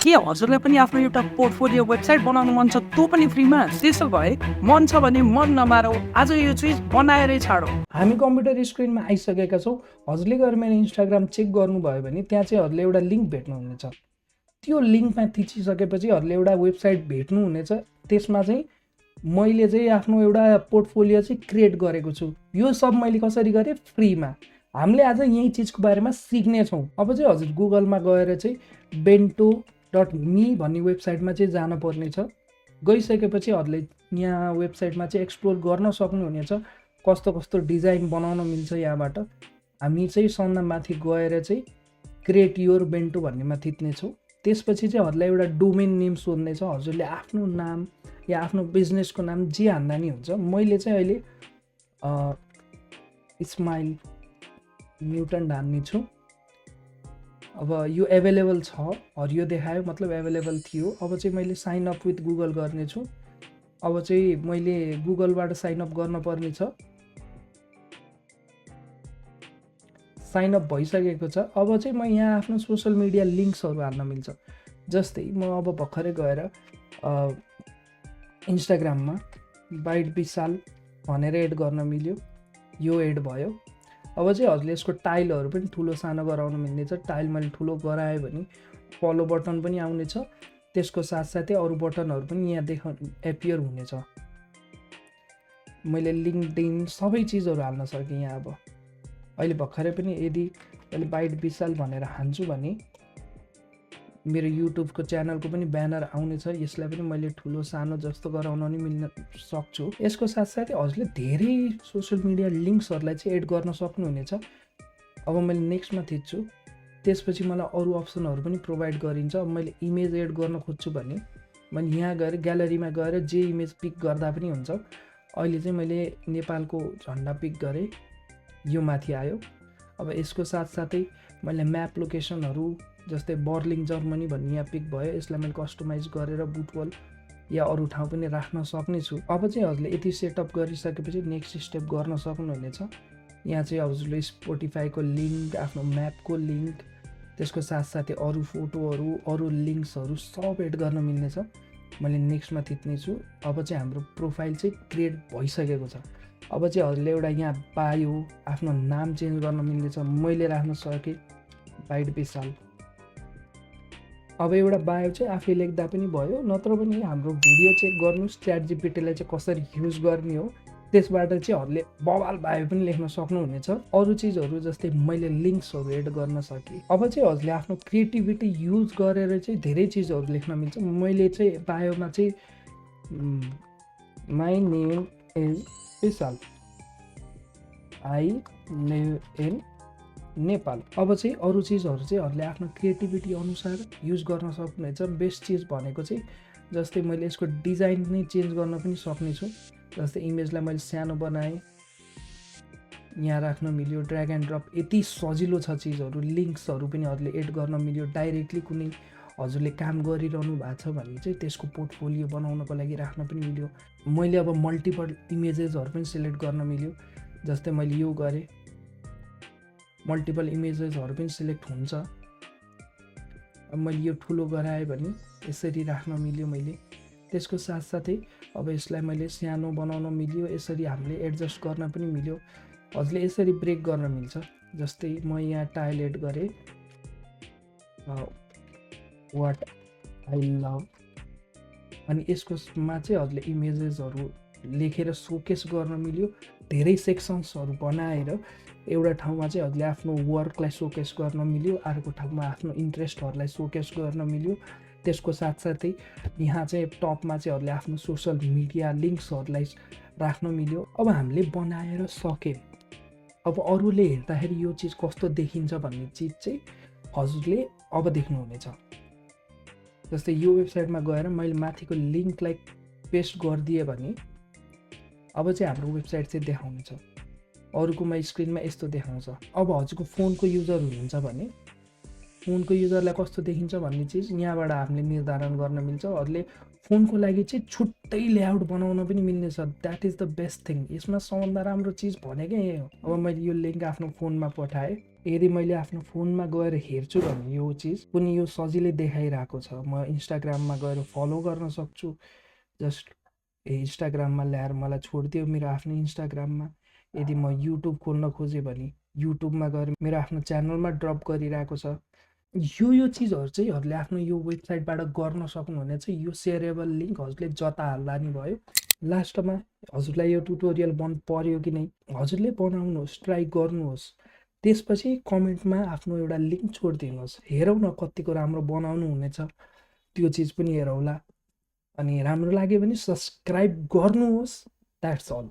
के हजुरलाई पनि आफ्नो एउटा पोर्टफोलियो वेबसाइट बनाउनु मन छ, त्यो पनि फ्रीमा? त्यसो भए मन छ भने मन नमारौ, आज यो चिज बनाएरै छाडौ। हामी कम्प्युटर स्क्रिनमा आइसकेका छौँ। हजुरले गएर मेरो इन्स्टाग्राम चेक गर्नुभयो भने त्यहाँ चाहिँ हजुरले एउटा लिङ्क भेट्नुहुनेछ। त्यो लिङ्कमा थिचिसकेपछि हजुरले एउटा वेबसाइट भेट्नुहुनेछ। त्यसमा चाहिँ मैले चाहिँ आफ्नो एउटा पोर्टफोलियो चाहिँ क्रिएट गरेको छु। यो सब मैले कसरी गरेँ? फ्रीमा। हामीले आज यही चिजको बारेमा सिक्नेछौँ। अब चाहिँ हजुर गुगलमा गएर चाहिँ bento.me भन्ने वेबसाइटमा चाहिँ जानुपर्ने छ। गइसकेपछि हजुरले यहाँ वेबसाइटमा चाहिँ एक्सप्लोर गर्न सक्नुहुनेछ, कस्तो कस्तो डिजाइन बनाउन मिल्छ। यहाँबाट हामी चाहिँ सन्ना माथि गएर चाहिँ क्रिएट योर बेन्टो भन्नेमा थिच्नेछौँ। त्यसपछि चाहिँ हजुरलाई एउटा डोमेन नेम सोध्नेछ। हजुरले आफ्नो नाम या आफ्नो बिजनेसको नाम जे हान्दा नि हुन्छ। मैले चाहिँ अहिले स्माइल न्युटन हान्ने छु। अब यो एभाइलेबल छ, हरियो देखायो मतलब एभाइलेबल थियो। अब चाहिँ मैले साइन अप विथ गुगल गर्नेछु। अब चाहिँ मैले गुगलबाट साइन अप गर्न पर्ने छ। साइन अप भइसकेको छ। अब चाहिँ म यहाँ आफ्नो सोसल मिडिया लिङ्क्सहरू हाल्न मिल्छ। जस्तै म अब भर्खरै गएर इन्स्टाग्राममा बाइट विशाल भनेर एड गर्न मिल्यो। यो एड भयो। अब चाहिँ हजुरले यसको टाइलहरू पनि ठुलो सानो गराउन मिल्नेछ। टाइल मैले ठुलो गराएँ भने फलो बटन पनि आउनेछ। त्यसको साथसाथै अरू बटनहरू पनि यहाँ एपियर हुनेछ। मैले लिङ्कडिन सबै चिजहरू हाल्न सकेँ यहाँ। अब अहिले भर्खरै पनि यदि मैले बाइट विशाल भनेर हान्छु भने मेरो युट्युबको च्यानलको पनि ब्यानर आउनेछ। यसलाई पनि मैले ठुलो सानो जस्तो गराउन नि मिल्न सक्छु। यसको साथसाथै हजुरले धेरै सोसियल मिडिया लिङ्क्सहरूलाई चाहिँ एड गर्न सक्नुहुनेछ। अब मैले नेक्स्टमा थिच्छु। त्यसपछि मलाई अरू अप्सनहरू पनि प्रोभाइड गरिन्छ। अब मैले इमेज एड गर्न खोज्छु भने मैले यहाँ गएर ग्यालरीमा गएर जे इमेज पिक गर्दा पनि हुन्छ। अहिले चाहिँ मैले नेपालको झन्डा पिक गरेँ, यो माथि आयो। अब यसको साथसाथै मैले म्याप लोकेसनहरू जस्तै बर्लिङ जर्मनी भन्ने यहाँ पिक भयो। यसलाई मैले कस्टमाइज गरेर बुटवल या अरू ठाउँ पनि राख्न सक्ने छु। अब चाहिँ हजुरले यति सेटअप गरिसकेपछि नेक्स्ट स्टेप गर्न सक्नुहुनेछ। यहाँ चाहिँ हजुरले स्पोटिफाईको लिङ्क, आफ्नो म्यापको लिङ्क, त्यसको साथसाथै अरू फोटोहरू, अरू लिङ्क्सहरू सब एड गर्न मिल्नेछ। मैले नेक्स्टमा थिच्नेछु। अब चाहिँ हाम्रो प्रोफाइल चाहिँ क्रिएट भइसकेको छ। अब चाहिँ हजुरले एउटा यहाँ बायो, आफ्नो नाम चेन्ज गर्न मिल्नेछ। मैले राख्न सकेँ बाइट विशाल। अब एउटा बायो चाहिँ आफै लेख्दा पनि भयो, नत्र पनि हाम्रो भिडियो चेक गर्नुहोस् च्याट जिपिटीलाई चाहिँ कसरी युज गर्ने हो, त्यसबाट चाहिँ हजुरले बवाल बायो पनि लेख्न सक्नुहुनेछ। अरू चिजहरू जस्तै मैले लिङ्क्सहरू एड गर्न सकेँ। अब चाहिँ हजुरले आफ्नो क्रिएटिभिटी युज गरेर चाहिँ धेरै चिजहरू लेख्न मिल्छ। मैले चाहिँ बायोमा चाहिँ my name is Vishal, I live in Nepal. अब चाहिँ अरू चिजहरू चाहिँ हजुरले आफ्नो क्रिएटिभिटी अनुसार युज गर्न सक्नुहुनेछ। बेस्ट चिज भनेको चाहिँ जस्तै मैले यसको डिजाइन नै चेन्ज गर्न पनि सक्ने छु। जस्तै इमेजलाई मैले सानो बनाएँ, यहाँ राख्न मिल्यो। ड्र्याग एन्ड ड्रप यति सजिलो छ चिजहरू। लिङ्क्सहरू पनि हजुरले एड गर्न मिल्यो। डाइरेक्टली कुनै हजुरले काम गरिरहनु भएको छ भने चाहिँ त्यसको पोर्टफोलियो बनाउनको लागि राख्न पनि मिल्यो। मैले अब मल्टिपल इमेजेसहरू पनि सिलेक्ट गर्न मिल्यो। जस्तै मैले यो गरेँ, मल्टिपल इमेजेसहरू पनि सिलेक्ट हुन्छ। अब मैले यो ठुलो गराएँ भने यसरी राख्न मिल्यो मैले। त्यसको साथसाथै अब यसलाई मैले सानो बनाउन मिल्यो। यसरी हामीले एडजस्ट गर्न पनि मिल्यो। हजुरले यसरी ब्रेक गर्न मिल्छ। जस्तै म यहाँ टाइल एड गरेँ, वाट आई लभ, अनि यसकोमा चाहिँ हजुरले इमेजेसहरू लेखेर सोकेस गर्न मिल्यो। धेरै सेक्सन्सहरू बनाएर एउटा ठाउँमा चाहिँ हजुरले आफ्नो वर्कलाई सोकेस गर्न मिल्यो, अर्को ठाउँमा आफ्नो इन्ट्रेस्टहरूलाई सोकेस गर्न मिल्यो। त्यसको साथसाथै यहाँ चाहिँ टपमा चाहिँ हजुरले आफ्नो सोसल मिडिया लिङ्क्सहरूलाई राख्न मिल्यो। अब हामीले बनाएर सक्यौँ। अब अरूले हेर्दाखेरि यो चिज कस्तो देखिन्छ भन्ने चिज चाहिँ हजुरले अब देख्नुहुनेछ। जस्तै यो वेबसाइटमा गएर मैले माथिको लिङ्कलाई पेस्ट गरिदिएँ भने अब चाहिँ हाम्रो वेबसाइट चाहिँ देखाउनेछ। अरूकोमा स्क्रिनमा यस्तो देखाउँछ। अब हजुरको फोनको युजर हुनुहुन्छ भने फोनको युजरलाई कस्तो देखिन्छ भन्ने चिज यहाँबाट हामीले निर्धारण गर्न मिल्छ। हजुरले फोनको लागि चाहिँ छुट्टै लेआउट बनाउन पनि मिल्नेछ। That is the best thing. यसमा सबभन्दा राम्रो चिज भनेकै यही हो। अब मैले यो लिङ्क आफ्नो फोनमा पठाएँ। यदि मैले आफ्नो फोनमा गएर हेर्छु भने यो चिज पनि यो सजिलै देखाइरहेको छ। म इन्स्टाग्राममा गएर फलो गर्न सक्छु। जस्ट इन्स्टाग्राममा ल्याएर मलाई छोडिदियो मेरो आफ्नो इन्स्टाग्राममा। यदि म युट्युब खोल्न खोजेँ भने युट्युबमा गएर मेरो आफ्नो च्यानलमा ड्रप गरिरहेको छ। यो चिजहरू चाहिँ हजुरले आफ्नो यो वेबसाइटबाट गर्न सक्नुहुनेछ। यो सेयरेबल लिङ्क हजुरले जता हाल्दा नि भयो। लास्टमा हजुरलाई यो ट्युटोरियल मन पर्यो कि नै हजुरले बनाउनुहोस्, ट्राई गर्नुहोस्। त्यसपछि कमेन्टमा आफ्नो एउटा लिङ्क छोडिदिनुहोस्। हेरौँ न कतिको राम्रो बनाउनु हुनेछ, त्यो चिज पनि हेरौँला। अनि राम्रो लाग्यो भने सब्सक्राइब गर्नुहोस्। That's all.